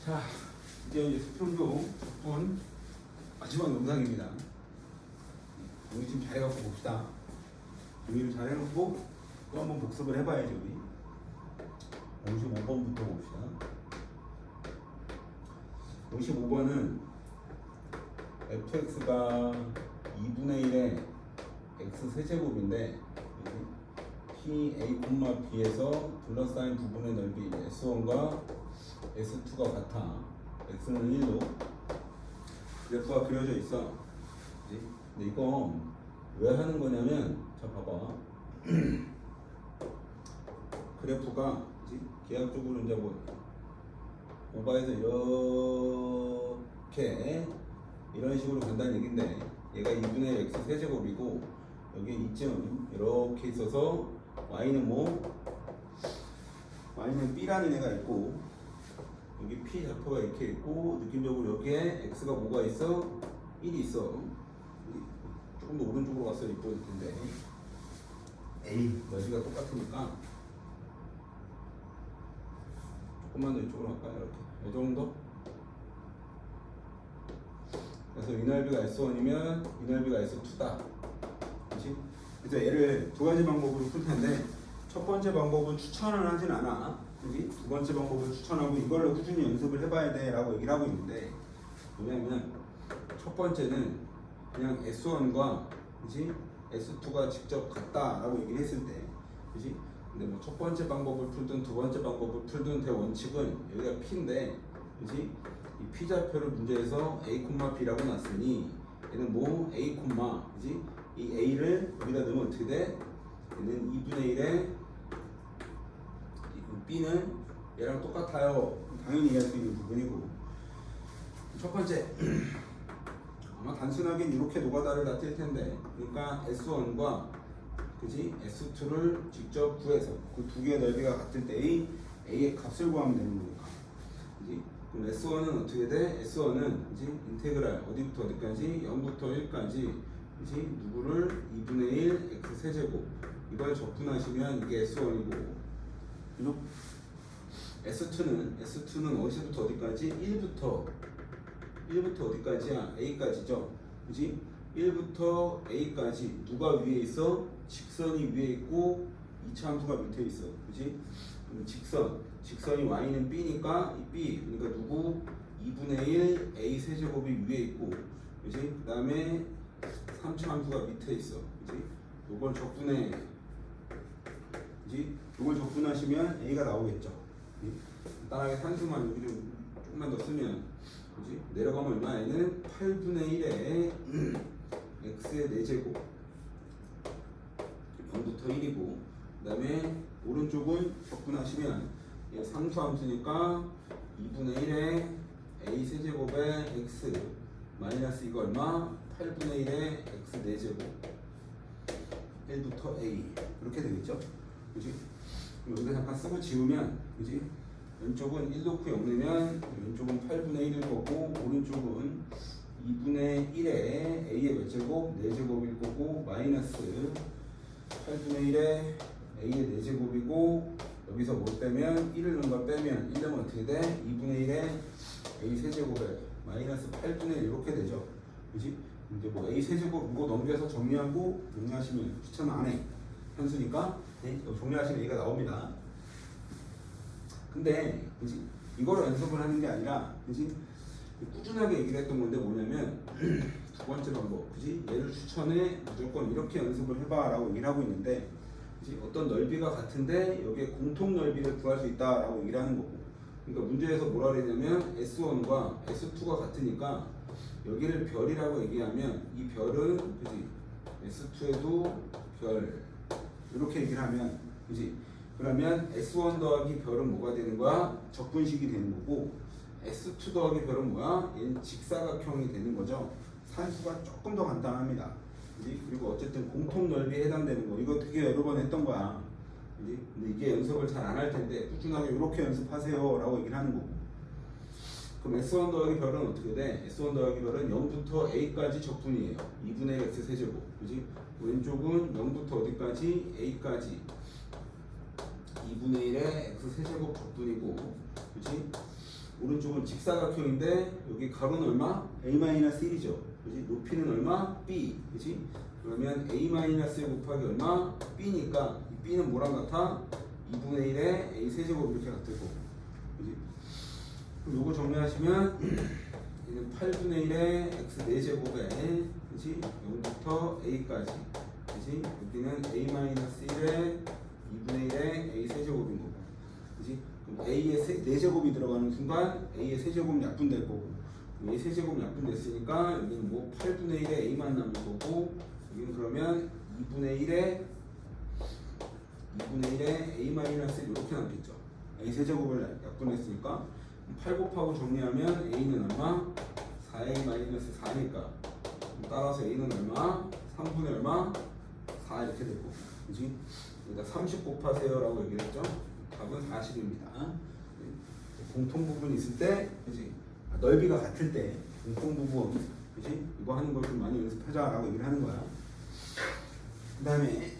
자, 이제 수평도 적분 마지막 영상입니다. 우리 지금 잘해갖고 봅시다. 정리를 잘 해놓고 또 한번 복습을 해봐야죠. 우리 55번부터 봅시다. 55번은 fx가 2분의 1의 x 세제곱인데 p a, b에서 둘러싸인 부분의 넓이 s1과 s2가 같아. x는 1로 그래프가 그려져 있어. 근데 이거 왜 하는 거냐면, 자 봐봐. 그래프가 계약적으로 이제 뭐 오바에서 이렇게 이런 식으로 간다는 얘긴데, 얘가 2분의 1 x 세제곱이고 여기에 이쯤 이렇게 있어서 y는 y는 b라는 애가 있고 여기 p 좌표가 이렇게 있고 느낌적으로 여기에 x가 뭐가 있어? 1이 있어. 조금 더 오른쪽으로 갔어야 이뻐질 텐데 a 넓이가 똑같으니까 조금만 더 이쪽으로 갈까요? 이렇게 이 정도? 그래서 이 넓이가 S1이면 이 넓이가 S2다. 그렇지? 그래서 얘를 두 가지 방법으로 풀 텐데, 첫 번째 방법은 추천을 하진 않아. 그지? 두 번째 방법을 추천하고 이걸로 꾸준히 연습을 해봐야 돼 라고 얘기를 하고 있는데, 뭐냐면 첫 번째는 그냥 S1과 그지? S2가 직접 같다 라고 얘기를 했을 때, 그지? 근데 뭐 첫 번째 방법을 풀든 두 번째 방법을 풀든 대원칙은 여기가 P인데, 그지? 이 P좌표를 문제에서 A, B라고 놨으니 얘는 뭐 A, 그지? 이 A를 여기다 넣으면 어떻게 돼? 얘는 2분의 1에 B는 얘랑 똑같아요. 당연히 이해할 수 있는 부분이고, 첫 번째 아마 단순하게 이렇게 노가다를 다 뜰 텐데, 그러니까 S1과 그지? S2를 직접 구해서 그 두 개의 넓이가 같을 때 A의 값을 구하면 되는 거니까. 그지? 그럼 S1은 어떻게 돼? S1은 그지? 인테그랄 어디부터 어디까지? 0부터 1까지 그지? 누구를 2분의 1 x 세제곱, 이걸 적분하시면 이게 S1이고, 그죠? S2는 어디서부터 어디까지? 1부터 어디까지야? A까지죠. 그지? 1부터 A까지 누가 위에 있어? 직선이 위에 있고 2차 함수가 밑에 있어. 그지? 직선이 y는 b니까 이 b, 그러니까 누구? 2분의 1 a 세제곱이 위에 있고, 그지? 그 다음에 3차 함수가 밑에 있어. 그지? 요걸 적분해. 그지? 요걸 적분하시면 a가 나오겠죠. 간단하게 산수만 여기 좀 조금만 더 쓰면, 그지? 내려가면 얼마에는 8분의 1에 x의 4제곱 0부터 1이고, 그 다음에 오른쪽은 적분하시면 얘 상수함수니까 2분의 1에 a 세제곱에 x 마이너스 이거 얼마? 8분의 1에 x 4제곱 1부터 a 이렇게 되겠죠? 그지? 여기다 잠깐 쓰고 지우면, 그지? 왼쪽은 1 놓고 0 내면 왼쪽은 8분의 1일 거고, 오른쪽은 2분의 1에 a의 몇 제곱? 4제곱일 거고, 마이너스 8분의 1에 a의 4제곱이고, 여기서 뭘 빼면 1을 넣은 걸 빼면 1 넣으면 어떻게 돼? 2분의 1에 a 세제곱에 마이너스 8분의 1 이렇게 되죠. 그지? 이제 뭐 a 세제곱 이거 넘겨서 정리하고 정리하시면 추천 안 해. 현수니까 네? 정리하시면 a가 나옵니다. 근데 그지? 이거를 연습을 하는 게 아니라, 그지? 꾸준하게 얘기를 했던 건데 뭐냐면 두 번째 방법, 그지? 얘를 추천해 무조건 이렇게 연습을 해봐 라고 얘기를 하고 있는데, 그지? 어떤 넓이가 같은데 여기에 공통 넓이를 구할 수 있다 라고 얘기를 하는 거고, 그러니까 문제에서 뭐라 그랬냐면 S1과 S2가 같으니까 여기를 별이라고 얘기하면 이 별은 그지? S2에도 별 이렇게 얘기를 하면, 그지? 그러면 S1 더하기 별은 뭐가 되는 거야? 적분식이 되는 거고, S2 더하기 별은 뭐야? 얘는 직사각형이 되는 거죠. 산수가 조금 더 간단합니다. 그지? 그리고 어쨌든 공통 넓이에 해당되는 거, 이거 되게 여러 번 했던 거야. 그지? 근데 이게 연습을 잘 안 할 텐데 꾸준하게 이렇게 연습하세요 라고 얘기를 하는 거고, 그럼 S1 더하기 별은 어떻게 돼? S1 더하기 별은 0부터 A까지 적분이에요. 2분의 1 X 세제곱. 그지? 왼쪽은 0부터 어디까지? A까지 2분의 1에 X 세제곱 적분이고, 그지? 오른쪽은 직사각형인데 여기 가로는 얼마? A-1이죠. 그지? 높이는 얼마? B. 그지? 그러면 A-1 곱하기 얼마? B니까 이 B는 뭐랑 같아? 2분의 1에 A 세제곱 이렇게 같을 거고. 그지? 그럼 요거 정리하시면 얘는 8분의 1에 X 4제곱에 그지? 0부터 A까지. 그지? 여기는 A-1에 2분의 1에 A 세제곱인 거고. 그지? 그럼 A의 4제곱이 들어가는 순간 A의 세제곱 약분될 거고. A 세제곱 약분됐으니까 여기는 뭐 8분의 1에 A만 남을 거고, 여기는 그러면 2분의 1에 A-1 이렇게 남겠죠. A 세제곱을 약분했으니까 8 곱하고 정리하면 A는 얼마? 4A-4니까 따라서 A는 얼마? 3분의 얼마? 4 이렇게 되고, 그지? 여기다 30 곱하세요 라고 얘기를 했죠. 답은 40입니다. 공통 부분이 있을 때, 그지? 넓이가 같을 때 공통 부분, 그지? 이거 하는 걸 좀 많이 연습하자라고 얘기를 하는 거야. 그 다음에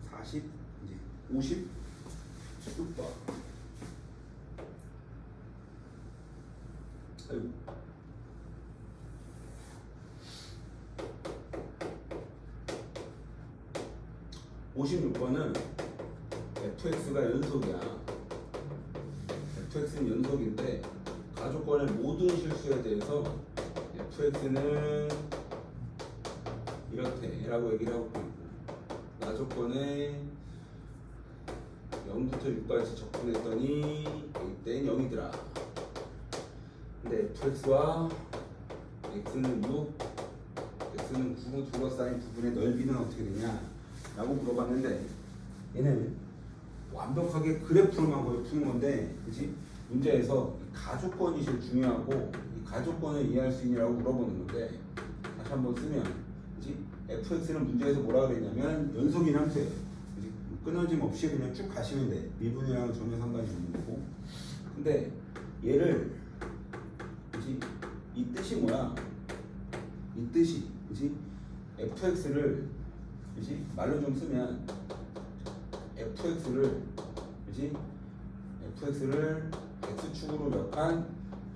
40, 이제 50, 16번. 아이고. 56번은 fx가 연속이야. fx는 연속인데 가족권의 모든 실수에 대해서 fx는 이렇대 라고 얘기를 하고 있고, 가족권에 0부터 6까지 적분했더니 이때는 0이더라. 근데 fx와 x는 6, x는 9로 둘러싸인 부분의 넓이는 어떻게 되냐 라고 물어봤는데, 얘는 완벽하게 그래프로만 거의 푸는 건데, 그치? 문제에서 이 가족권이 제일 중요하고 이 가족권을 이해할 수 있냐고 물어보는 건데, 다시 한번 쓰면, 그치? fx는 문제에서 뭐라 그랬냐면 연속인 함수예요. 그치? 끊어짐 없이 그냥 쭉 가시면 돼. 미분이랑 전혀 상관이 없는 거고. 근데 얘를, 그치? 이 뜻이 뭐야? 이 뜻이, 그치? fx를, 그치? 말로 좀 쓰면 fx를, 그치? fx를 x축으로 몇 칸,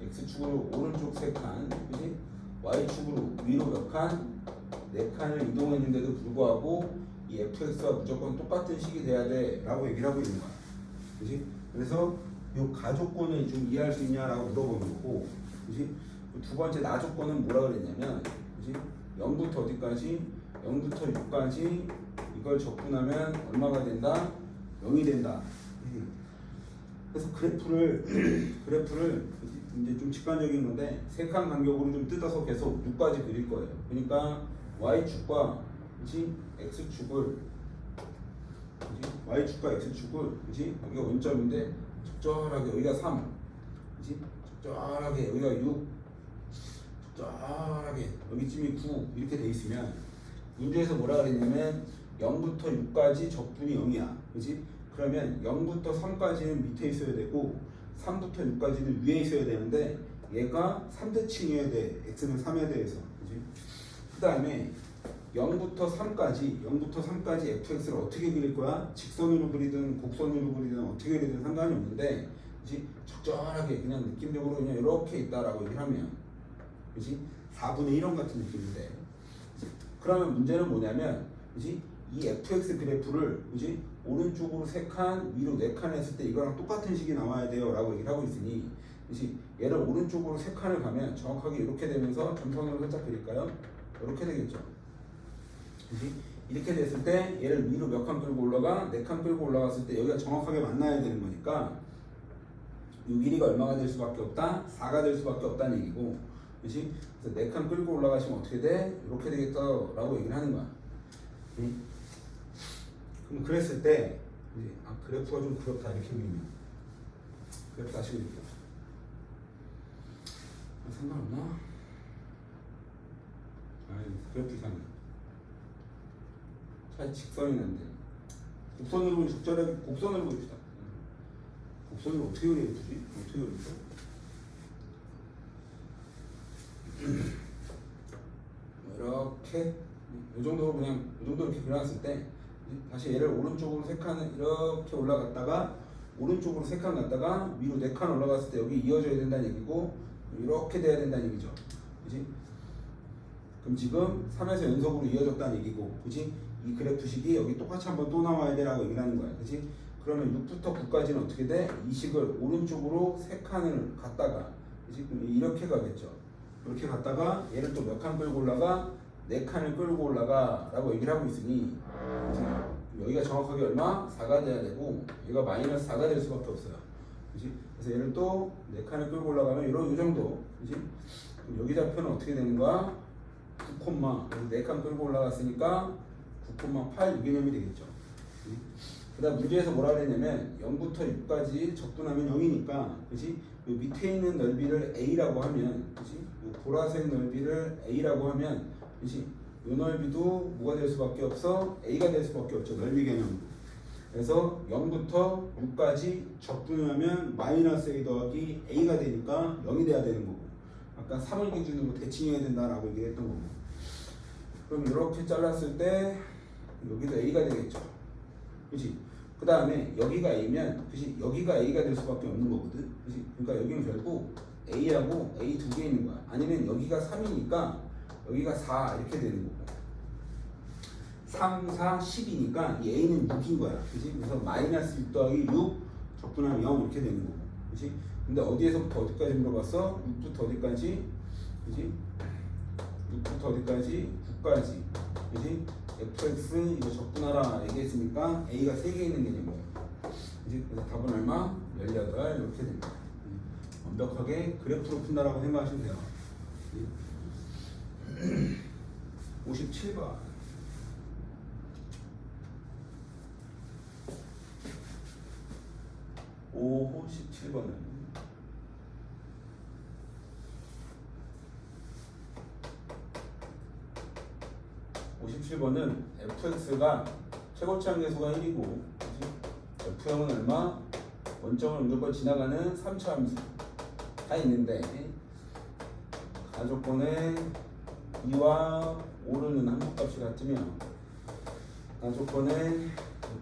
x축으로 오른쪽 3칸, 그치? y축으로 위로 몇 칸, 4칸을 이동했는데도 불구하고 이 fx와 무조건 똑같은 식이 돼야 돼 라고 얘기를 하고 있는 거야. 그치? 그래서 이 가족권을 좀 이해할 수 있냐라고 물어보는 거고, 그치? 두 번째 나조건은 뭐라 그랬냐면, 그치? 0부터 어디까지? 0부터 6까지 이걸 적분하면 얼마가 된다? 0이 된다. 그래서 그래프를 이제 좀 직관적인 건데 3칸 간격으로 좀 뜯어서 계속 6까지 그릴 거예요. 그러니까 y축과, 그치? x축을, 그치? y축과 x축을, 그치? 여기가 원점인데 적절하게 여기가 3, 그치? 적절하게 여기가 6, 적절하게 여기쯤이 9 이렇게 돼 있으면 문제에서 뭐라 그랬냐면 0부터 6까지 적분이 0이야. 그치? 그러면 0부터 3까지는 밑에 있어야 되고 3부터 6까지는 위에 있어야 되는데 얘가 3대칭이어야 돼. x는 3에 대해서. 그치? 그 다음에 0부터 3까지 fx를 어떻게 그릴 거야? 직선으로 그리든 곡선으로 그리든 어떻게 그리든 상관이 없는데, 그치? 적절하게 그냥 느낌적으로 그냥 이렇게 있다라고 얘기를 하면, 그치? 4분의 1원 같은 느낌인데, 그치? 그러면 문제는 뭐냐면, 그치? 이 fx 그래프를, 그치? 오른쪽으로 3칸, 위로 4칸 했을 때 이거랑 똑같은 식이 나와야 돼요 라고 얘기를 하고 있으니, 그치? 얘를 오른쪽으로 3칸을 가면 정확하게 이렇게 되면서 점선으로 살짝 그릴까요? 이렇게 되겠죠. 그치? 이렇게 됐을 때 얘를 위로 몇 칸 끌고 올라가? 4칸 끌고 올라갔을 때 여기가 정확하게 만나야 되는 거니까 이 길이가 얼마가 될 수밖에 없다? 4가 될 수밖에 없다는 얘기고, 그치? 그래서 4칸 끌고 올라가시면 어떻게 돼? 이렇게 되겠다 라고 얘기를 하는 거야. 그럼 그랬을 때 이제 그래프가 좀 그렇다 이렇게 그리면 그래프 다시 그릴게요. 상관없나? 그래프 이상해. 차라리 직선이 난데 곡선으로 보면 적절하게 곡선으로 그립시다. 곡선을 어떻게 그려야 되지? 어떻게 그릴까? 이렇게 이 정도로 그냥 이 정도 이렇게 그려놨을 때 다시 얘를 오른쪽으로 3칸을 이렇게 올라갔다가 오른쪽으로 3칸 갔다가 위로 4칸 올라갔을 때 여기 이어져야 된다는 얘기고 이렇게 돼야 된다는 얘기죠. 그지? 그럼 지금 3에서 연속으로 이어졌다는 얘기고, 그지? 이 그래프식이 여기 똑같이 한번 또 나와야 되라고 얘기를 하는 거야. 그지? 그러면 6부터 9까지는 어떻게 돼? 이 식을 오른쪽으로 3칸을 갔다가, 그지? 그럼 이렇게 가겠죠. 이렇게 갔다가 얘를 또 몇 칸 끌고 올라가? 4칸을 끌고 올라가 라고 얘기를 하고 있으니, 그지? 여기가 정확하게 얼마? 4가 돼야 되고 얘가 마이너스 4가 될 수밖에 없어요. 그지? 그래서 얘를 또 4칸을 끌고 올라가면 이 정도. 그지? 그럼 여기 좌표는 어떻게 되는 거야? 9, 4칸 끌고 올라갔으니까 9,8 이 개념이 되겠죠. 그 다음 문제에서 뭐라 그랬냐면 0부터 6까지 적분하면 0이니까, 그지? 요 밑에 있는 넓이를 A라고 하면, 그지? 요 보라색 넓이를 A라고 하면, 그지? 요 넓이도 뭐가 될 수밖에 없어? A가 될 수밖에 없죠. 넓이 개념. 그래서 0부터 6까지 적분하면 마이너스 A 더하기 A가 되니까 0이 돼야 되는 거고, 아까 3을 기준으로 대칭해야 된다라고 얘기했던 거고. 그럼 이렇게 잘랐을 때 여기도 A가 되겠죠. 그치? 그 다음에 여기가 A면, 그치? 여기가 A가 될 수밖에 없는 거거든. 그치? 그러니까 여기는 결국 A하고 A 두 개 있는 거야. 아니면 여기가 3이니까 여기가 4 이렇게 되는 거고, 3, 4, 10이니까 이 A는 6인 거야. 그치? 그래서 마이너스 6 더하기 6 적분하면 0 이렇게 되는 거고. 그치? 근데 어디에서부터 어디까지 물어봤어? 6부터 어디까지? 그치? 6부터 어디까지? 9까지. 그치? fx 이거 적분하라 얘기했으니까 A가 3개 있는 개념이에요. 그치? 그래서 답은 얼마? 18 이렇게 됩니다. 완벽하게 그래프로 푼다라고 생각하시면 돼요. 57번. 오호 17번은 57번은 fx가 최고치 함계수가 1이고, f형은 얼마? 원점을 무조건 지나가는 3차 함수가 있는데 가조건에 2와 5르는 함수값이 같으면 가조건에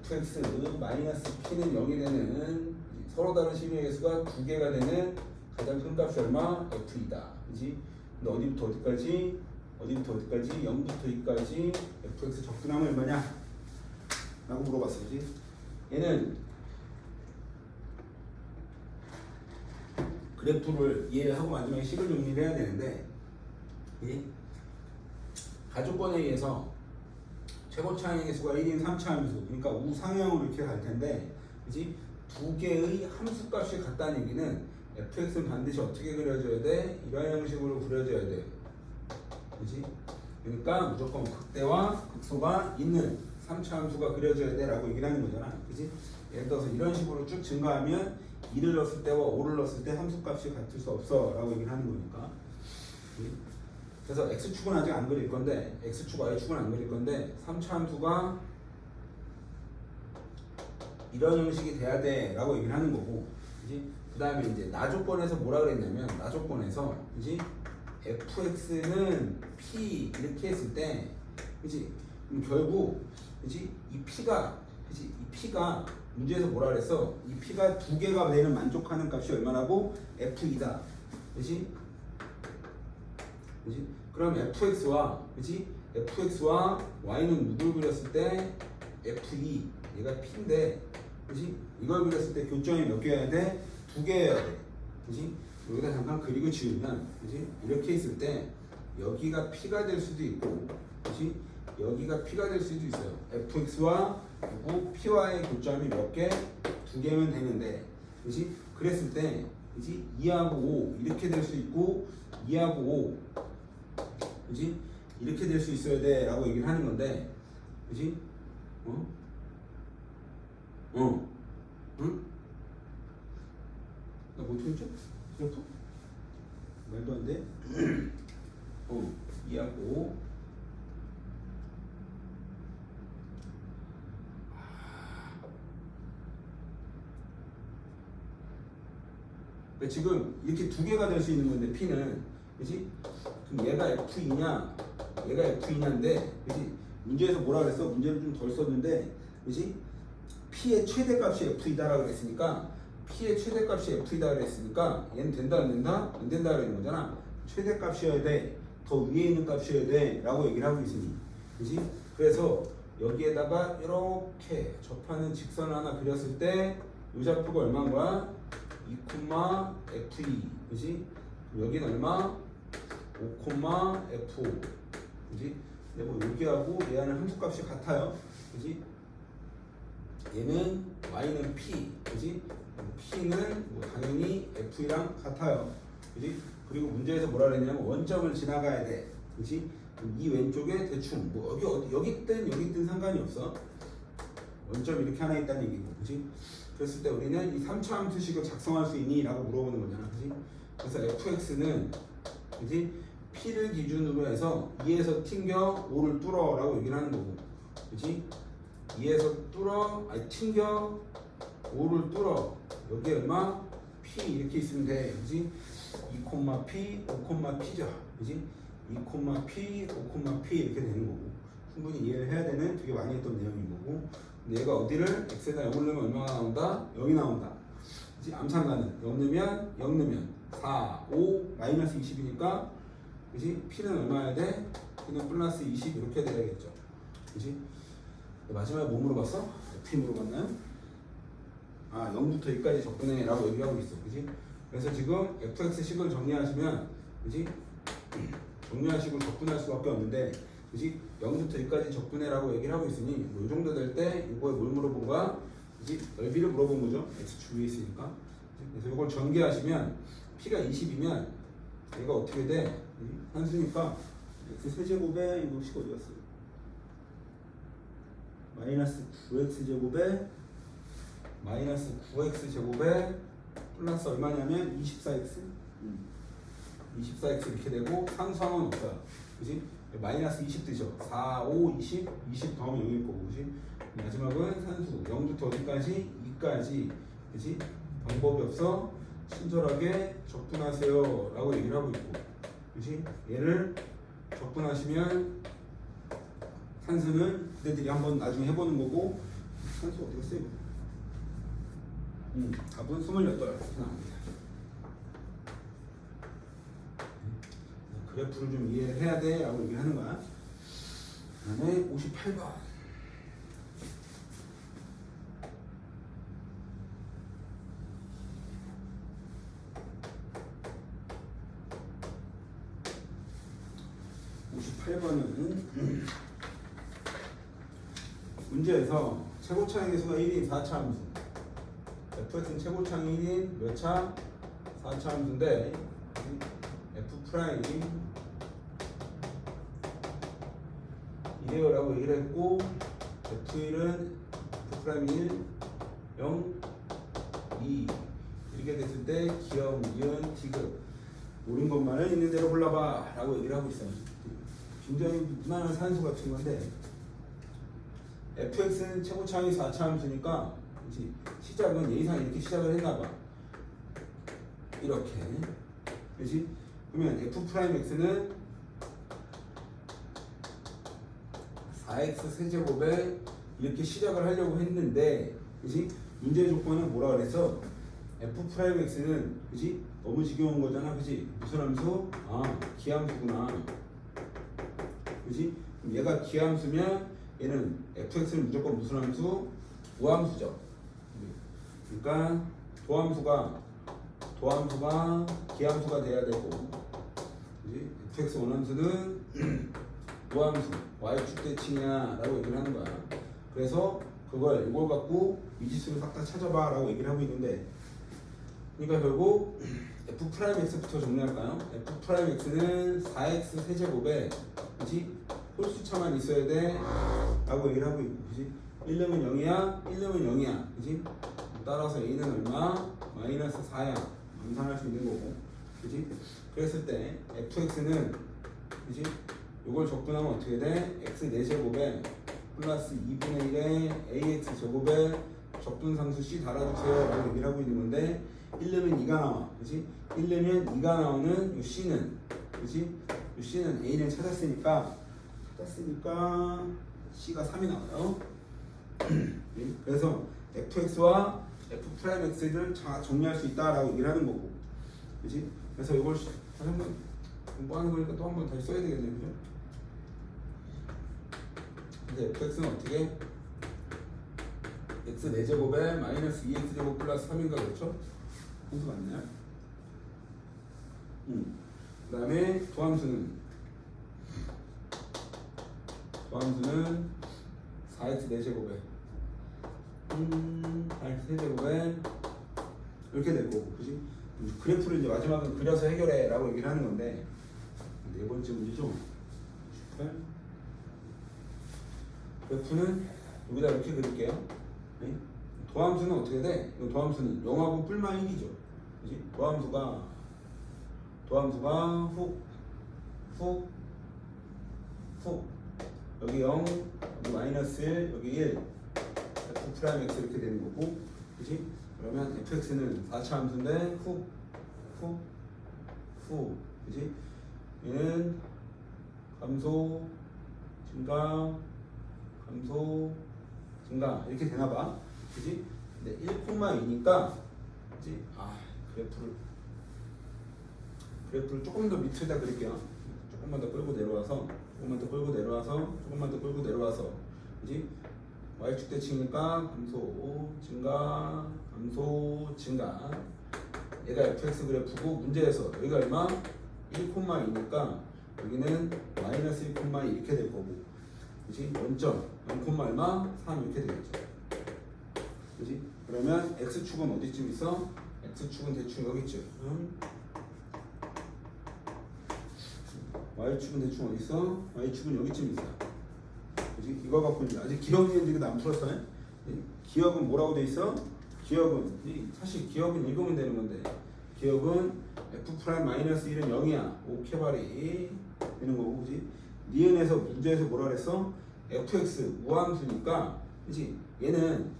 fx 마이너스 p는 0이 되는 서로 다른 심의 개수가 2개가 되는 가장 큰 값이 얼마? f이다. 그지? 근데 어디부터 어디까지? 어디부터 어디까지? 0부터 2까지 fx 적분하면 얼마냐? 라고 물어봤어. 그지? 얘는 그래프를 이해하고 마지막에 식을 정리를 해야 되는데, 그지? 가조건에 의해서 최고차 함의 개수가 1인 3차 함수, 그러니까 우상향으로 이렇게 갈 텐데, 그지? 두 개의 함수값이 같다는 얘기는 fx는 반드시 어떻게 그려져야 돼? 이런 형식으로 그려져야 돼. 그지? 그러니까 무조건 극대와 극소가 있는 3차 함수가 그려져야 돼 라고 얘기를 하는 거잖아. 그지? 예를 들어서 이런 식으로 쭉 증가하면 2를 넣었을 때와 5를 넣었을 때 함수값이 같을 수 없어 라고 얘기를 하는 거니까. 그지? 그래서 x축은 아직 안 그릴 건데, x축, y축은 안 그릴 건데 3차 함수가 이런 형식이 돼야 돼 라고 얘기를 하는 거고, 그지? 그 다음에 이제 나조건에서 뭐라 그랬냐면, 나조건에서 그지? fx는 p 이렇게 했을 때, 그지? 그럼 결국 그지? 이 p가, 그지? 이 p가 문제에서 뭐라 그랬어? 이 p가 2개가 되는 만족하는 값이 얼마라고? f이다. 그지? 그지? 그럼 fx와, 그지? fx와 y는 누굴 그렸을 때 f2, 얘가 p인데, 그지? 이걸 그렸을 때 교점이 몇 개여야 돼? 2개여야 돼. 그지? 여기다 잠깐 그리고 지우면, 그지? 이렇게 있을 때 여기가 p가 될 수도 있고, 그지? 여기가 p가 될 수도 있어요. fx와 그리고 p와의 교점이 몇 개? 2개면 되는데, 그지? 그랬을 때, 그지? 2하고 5 이렇게 될 수 있고, 2하고 5, 그지? 이렇게 될 수 있어야 돼 라고 얘기를 하는 건데, 그지? 응? 나 뭐 틀렸죠? 틀렸어? 말도 안 돼? 2하고 그러니까 지금 이렇게 2개가 될 수 있는 건데 P는, 그치? 그럼 얘가 F2냐 얘가 F2냐인데, 그치? 문제에서 뭐라 그랬어? 문제를 좀 덜 썼는데, 그치? P의 최대값이 F이다라고 그랬으니까 P의 최대값이 F이다 그랬으니까 얘는 된다 안 된다? 안 된다 그러는 거잖아. 최대값이어야 돼. 더 위에 있는 값이어야 돼. 라고 얘기를 하고 있으니. 그지? 그래서 여기에다가 이렇게 접하는 직선 하나 그렸을 때 이 좌표가 얼마인 거야? 2,F2. 그지? 여기는 얼마? 5,F5. 그지? 근데 뭐 여기하고 얘는 함수값이 같아요. 그지? 얘는 y는 p. 그지? p는 뭐 당연히 f랑 같아요. 그지? 그리고 문제에서 뭐라 그랬냐면 원점을 지나가야 돼. 그지? 이 왼쪽에 대충 뭐 여기 있든 상관이 없어. 원점 이렇게 하나 있다는 얘기고. 그지? 그랬을 때 우리는 이 3차 함수식을 작성할 수 있니? 라고 물어보는 거잖아. 그지? 그래서 fx는 그지? p를 기준으로 해서 2에서 튕겨 5를 뚫어 라고 얘기를 하는 거고. 그지? 2에서 튕겨 5를 뚫어. 여기 얼마? p 이렇게 있으면 돼. 그지? 2,p, 5,p죠. 그지? 2,p, 5,p 이렇게 되는 거고. 충분히 이해를 해야 되는 되게 많이 했던 내용인 거고. 근데 얘가 어디를 x에다 0을 넣으면 얼마가 나온다? 0이 나온다. 그지? 암산가는 0 넣으면 0 넣으면 4, 5, 마이너스 20이니까 그지? p는 얼마여야 돼? p는 플러스 20 이렇게 돼야겠죠. 그지? 마지막에 뭐 물어봤어? f 물어봤나요? 0부터 2까지 접근해 라고 얘기하고 있어. 그지? 그래서 지금 fx식을 정리하시면 그지? 정리하시고 접근할 수밖에 없는데 그지? 0부터 2까지 접근해 라고 얘기를 하고 있으니 뭐 이 정도 될 때 이거에 뭘 물어본 거야? 그지? 넓이를 물어본 거죠. x축 위에 있으니까. 그래서 이걸 전개하시면 p가 20이면 얘가 어떻게 돼? 한수니까 x 세제곱에 이거 식 어디 갔어? 마이너스 9x 제곱에 마이너스 9x 제곱에 플러스 얼마냐면 24x 24x 이렇게 되고 상수항은 없어요. 그지? 마이너스 20 되죠. 4, 5, 20 20 더하면 0일 거고. 그지? 마지막은 산수 0부터 어디까지? 2까지. 그지? 방법이 없어 친절하게 접근하세요 라고 얘기를 하고 있고. 그지? 얘를 접근하시면 산수는 그대들이 한번 나중에 해보는 거고. 산수 어디 갔어요? 답은 28 이렇게 나옵니다. 그래프를 좀 이해를 해야 돼 라고 얘기를 하는 거야. 그 다음에 58번. 문제에서 최고차의 개수가 1인 4차 함수. fx는 최고차이 1인 몇 차? 4차 함수인데 f 프라임이 1이에요 라고 얘기를 했고 f1은 f 프라임 1, 0, 2 이렇게 됐을 때 기억, 이은, 디귿 옳은 것만을 있는 대로 골라봐 라고 얘기를 하고 있어요. 굉장히 무난한 산수 같은 건데 fx는 최고차이 4차 함수니까 시작은 예의상 이렇게 시작을 했나봐. 이렇게. 그렇지? 그러면 f'x는 4x 세제곱에 이렇게 시작을 하려고 했는데, 그렇지? 문제의 조건은 뭐라 그랬어? f'x는, 그렇지? 너무 지겨운 거잖아, 그렇지? 무슨 함수? 기함수구나. 그렇지? 그럼 얘가 기함수면 얘는 fx는 무조건 무슨 함수? 우함수죠. 그러니까 도함수가 기함수가 돼야 되고, 그지? fx 원함수는 우함수 y축 대칭이야 라고 얘기를 하는 거야. 그래서 이걸 갖고 미지수를 싹 다 찾아봐 라고 얘기를 하고 있는데, 그러니까 결국 f'x부터 정리할까요? f'x는 4x 세제곱에 그지? 홀수차만 있어야 돼 라고 얘기를 하고 있고, 그지? 1름은 0이야 1름은 0이야 그지? 따라서 a는 얼마? 마이너스 4야. 암산할 수 있는 거고. 그지? 그랬을 때 fx는 그지? 이걸 접근하면 어떻게 돼? x 4제곱에 플러스 2분의 1에 ax 제곱에 접근상수 c 달아주세요 라고 얘기를 하고 있는 건데 1르면 2가 나와. 그지? 1르면 2가 나오는 요 c는 그지? 요 c는 a를 찾았으니까 c가 3이 나와요. 그래서 fx와 f'x를 정리할 수 있다라고 얘기를 하는 거고, 그렇지? 그래서 이걸 다시 한번 공부하는 거니까 또 한번 다시 써야 되겠네요, 그죠? 근데 fx는 어떻게? x 4제곱에 마이너스 2x제곱 플러스 3인가 그렇죠? 순수 맞나요? 그 다음에 도함수는 4x 4제곱에 4x 3제곱에 이렇게 될 거고, 그지? 그래프를 이제 마지막에 그려서 해결해 라고 얘기를 하는 건데, 네 번째 문제죠. 18. 그래프는 여기다 이렇게 그릴게요. 네? 도함수는 어떻게 돼? 이 도함수는 0하고 뿔만 1이죠. 그지? 도함수가 훅 여기 0, 여기 마이너스 1, 여기 1 f 프라임 x 이렇게 되는 거고, 그지? 그러면 fx는 4차 함수인데 그지? 얘는 감소 증가 이렇게 되나봐, 그지? 근데 1,2니까 그지? 그래프를 조금 더 밑에다 그릴게요. 조금만 더 끌고 내려와서 그지? y축 대칭이니까 감소 증가 얘가 fx 그래프고, 문제에서 여기가 얼마? 1,2니까 여기는 마이너스 1,2 이렇게 될 거고, 그지? 원점 0, 얼마? 3 이렇게 되겠죠. 그지? 그러면 x축은 어디쯤 있어? x축은 대충 여기 있죠. y축은 대충 어디 있어? y축은 여기쯤 있어. 그지? 이거 갖고 이제 아직 기억이 지금 안 풀었어요? 기억은 뭐라고 돼 있어? 기억은 사실 기억은 읽으면 되는 건데, 기억은 f 프라임 마이너스 1은 0이야. 오케바리 되는 거고, 그지? 니은에서 문제에서 뭐라 그랬어? fx 우함수니까, 그지? 얘는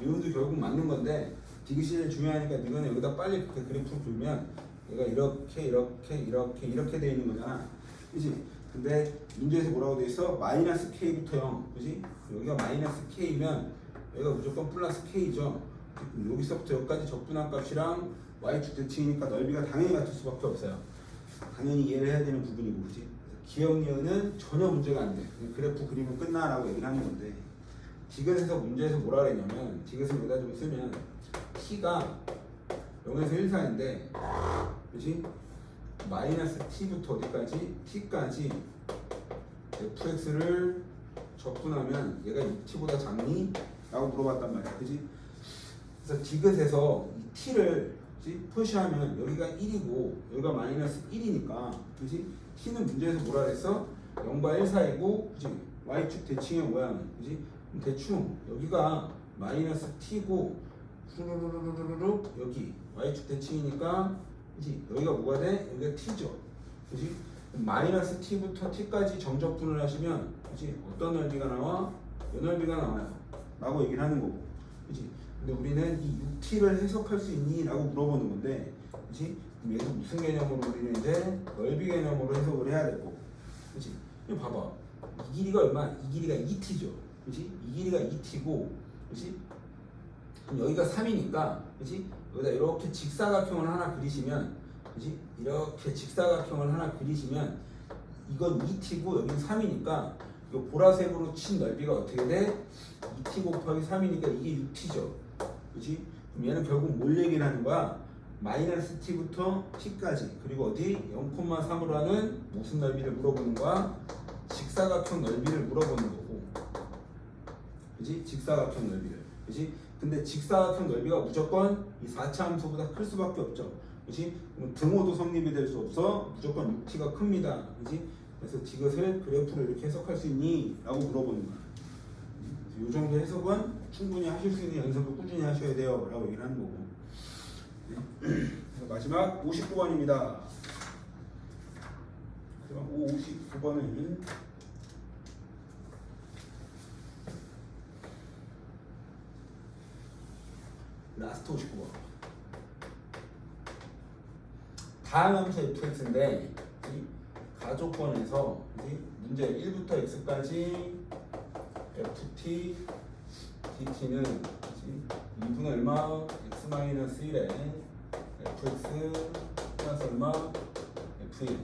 니은도 결국 맞는 건데 디귿이 중요하니까 니은은 여기다 빨리 그래프를 그리면 얘가 이렇게 돼 있는 거잖아, 그지? 근데 문제에서 뭐라고 돼 있어? 마이너스 k부터 0, 그지? 여기가 마이너스 k면 여기가 무조건 플러스 k죠. 여기서부터 여기까지 적분한 값이랑 y축 대칭이니까 넓이가 당연히 같을 수밖에 없어요. 당연히 이해를 해야 되는 부분이고, 그지? 기억 니은은 전혀 문제가 안 돼. 그래프 그리면 끝나라고 얘기를 하는 건데, 디귿에서 문제에서 뭐라 그랬냐면, 디귿을 여기다 좀 쓰면 t가 0에서 1 사이인데, 그지? 마이너스 t부터 어디까지? t까지 fx를 적분하면 얘가 2t보다 작니? 라고 물어봤단 말이야, 그지? 그래서 디귿에서 이 t를 표시하면 여기가 1이고 여기가 마이너스 1이니까, 그지? t는 문제에서 뭐라 그랬어? 0과 1 사이고, 그지? y축 대칭의 모양은, 그지? 대충 여기가 마이너스 t고 후루루루루루 여기 y축 대칭이니까, 그지? 여기가 뭐가 돼? 여기가 t죠, 그지? 마이너스 t부터 t까지 정적분을 하시면, 그지? 어떤 넓이가 나와? 이 넓이가 나와요 라고 얘기를 하는 거고, 그지? 근데 우리는 이 6t를 해석할 수 있니? 라고 물어보는 건데, 그지? 그럼 얘도 무슨 개념으로 우리는 이제 넓이 개념으로 해석을 해야 될 거고, 그지? 이거 봐봐, 이 길이가 얼마? 이 길이가 2t죠, 그지? 이 길이가 2t고, 그지? 그럼 여기가 3이니까, 그지? 여기다 이렇게 직사각형을 하나 그리시면, 그지? 이렇게 직사각형을 하나 그리시면 이건 2t고 여기는 3이니까 이 보라색으로 친 넓이가 어떻게 돼? 2t 곱하기 3이니까 이게 6t죠, 그지? 그럼 얘는 결국 뭘 얘기를 하는 거야? 마이너스 t부터 t까지, 그리고 어디? 0,3으로 하는 무슨 넓이를 물어보는 거야? 직사각형 넓이를 물어보는 거고, 그지? 직사각형 넓이를, 그지? 근데 직사각형 넓이가 무조건 이 4차 함수보다 클 수밖에 없죠, 그지? 등호도 성립이 될 수 없어. 무조건 6t가 큽니다, 그지? 그래서 디귿을 그래프로 이렇게 해석할 수 있니? 라고 물어보는 거야. 이 정도 해석은 충분히 하실 수 있는 연습을 꾸준히 하셔야 돼요 라고 얘기를 하는 거고. 마지막 59번입니다. 59번은 라스트 59번. 다음 함수 fx인데 가족권에서 문제 1부터 x까지 ft dt는 2분의 얼마? x 마이너스 1에 fx 플러스 얼마? f1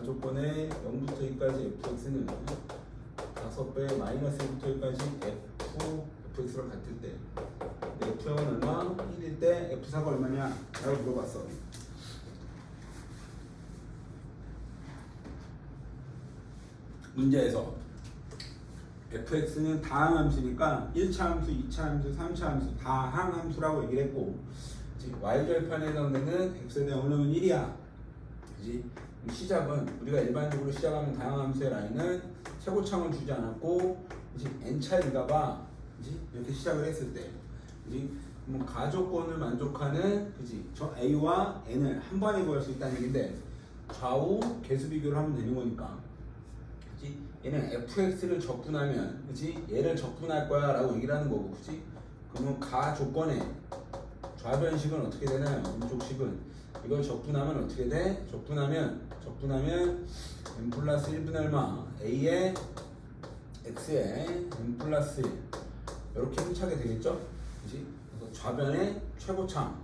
조건에 0부터 2까지 fx는 5배 마이너스 1부터 2까지 fx로 같을 때 f0은 얼마? 1일 때 f4가 얼마냐? 라고 물어봤어. 문제에서 fx는 다항함수니까 1차 함수, 2차 함수, 3차 함수 다항함수라고 얘기를 했고 y절편에 넣는 x에 대한 원룸은 1이야. 그지? 시작은 우리가 일반적으로 시작하는 다항함수의 라인은 최고참을 주지 않았고 n차일까봐 이렇게 시작을 했을 때 그지? 그럼 가조건을 만족하는 그지? 저 a와 n을 한 번에 구할 수 있다는 얘기인데 좌우 개수 비교를 하면 되는 거니까 그지? 얘는 fx를 적분하면 그지? 얘를 적분할 거야 라고 얘기를 하는 거고 그지? 그러면 가조건에 좌변식은 어떻게 되나요? 왼쪽식은 이걸 적분하면 어떻게 돼? 적분하면 n 플러스 1분의 얼마? a에 x에 n 플러스 1 이렇게 훔차게 되겠죠? 그지? 그래서 좌변의 최고참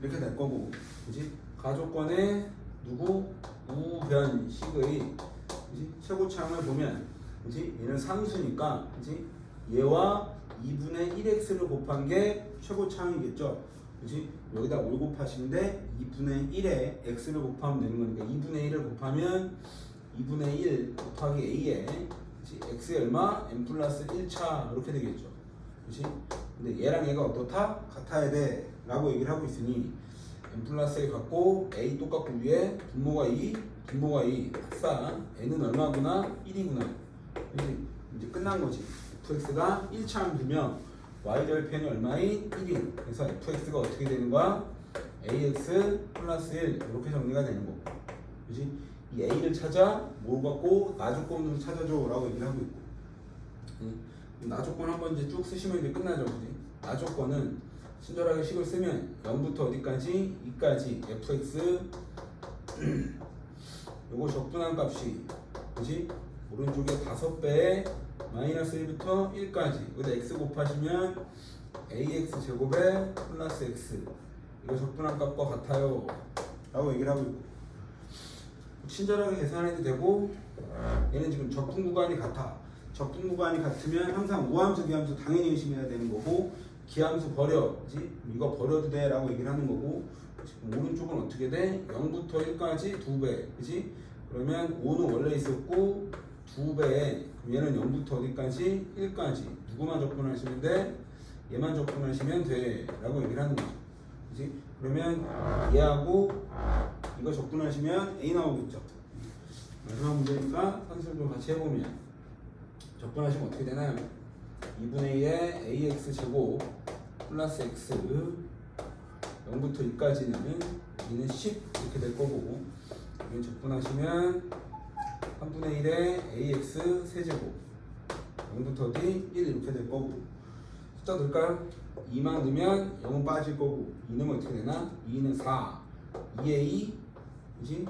이렇게 될 거고 그지? 가조건에 누구? 우변식의 그지? 최고참을 보면 그지? 얘는 상수니까 그지? 얘와 2분의 1x를 곱한 게 최고참이겠죠. 그지? 여기다 5 곱하시는데 2분의 1에 x를 곱하면 되는 거니까 2분의 1을 곱하면 2분의 1 곱하기 a에 그치? x의 얼마? n 플러스 1차 이렇게 되겠죠. 그치? 근데 얘랑 얘가 어떻다? 같아야 돼 라고 얘기를 하고 있으니 n 플러스 1 같고 a 똑같고 위에 분모가 2 아싸 n은 얼마구나? 1이구나. 이제 끝난 거지. fx가 1차 함수면 y절편이 얼마인? 1인. 그래서 fx가 어떻게 되는 거야? ax 플러스 1 이렇게 정리가 되는 거고. 그지? 이 a를 찾아 뭐 갖고 나조건으로 찾아줘 라고 얘기를 하고 있고. 나조건 한번 이제 쭉 쓰시면 이제 끝나죠. 그지? 나조건은 친절하게 식을 쓰면 0부터 어디까지? 2까지 fx 요거 적분한 값이 그지? 오른쪽에 5배에 마이너스 1부터 1까지 여기다 x 곱하시면 ax 제곱에 플러스 x 이거 적분한 값과 같아요 라고 얘기를 하고 있고 친절하게 계산해도 되고 얘는 지금 적분 구간이 같아. 적분 구간이 같으면 항상 우함수 기함수 당연히 의심해야 되는 거고 기함수 버려 그지? 이거 버려도 돼 라고 얘기를 하는 거고 지금 오른쪽은 어떻게 돼? 0부터 1까지 2배 그지? 그러면 5는 원래 있었고 2배에 얘는 0부터 어디까지? 1까지 누구만 적분하시면 돼? 얘만 적분하시면 돼 라고 얘기를 하는 거죠. 그치? 그러면 얘하고 이거 적분하시면 A 나오겠죠. 마지막 문제니까 산술도 같이 해보면 적분하시면 어떻게 되나요? 2분의 2에 ax 제곱 플러스 x 0부터 2까지는 여기는 10 이렇게 될 거고 여기 적분하시면 3분의 1에 ax 세제곱 0부터 어디? 1 이렇게 될 거고 숫자 넣을까요? 2만 넣으면 0은 빠질 거고 2 넣으면 어떻게 되나? 2는 4 2에 2 그지?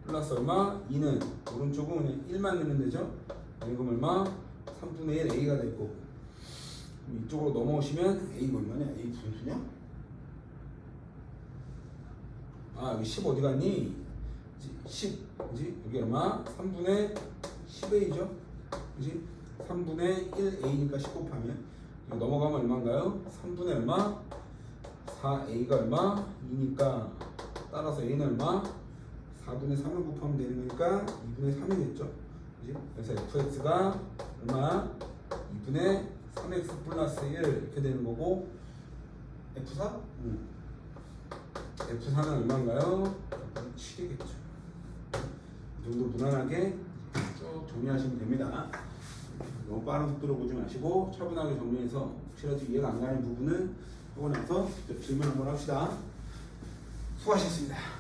플러스 얼마? 2는 오른쪽은 그냥 1만 넣으면 되죠? 그럼 얼마? 3분의 1 a가 될 거고 이쪽으로 넘어오시면 a가 얼마냐? a 무슨 수냐? 아 여기 10 어디 갔니? 10 그지? 여기 얼마? 3분의 10a죠? 그지? 3분의 1a니까 10 곱하면 넘어가면 얼마인가요? 3분의 얼마? 4a가 얼마? 2니까 따라서 a는 얼마? 4분의 3을 곱하면 되는 거니까 2분의 3이겠죠? 그지? 그래서 fx가 얼마? 2분의 3x 플러스 1 이렇게 되는 거고 f4? f4는 얼마인가요? 7이겠죠. 이 정도 무난하게 쭉 정리하시면 됩니다. 너무 빠른 속도로 보지 마시고 차분하게 정리해서 혹시라도 이해가 안 가는 부분은 하고 나서 질문 한번 합시다. 수고하셨습니다.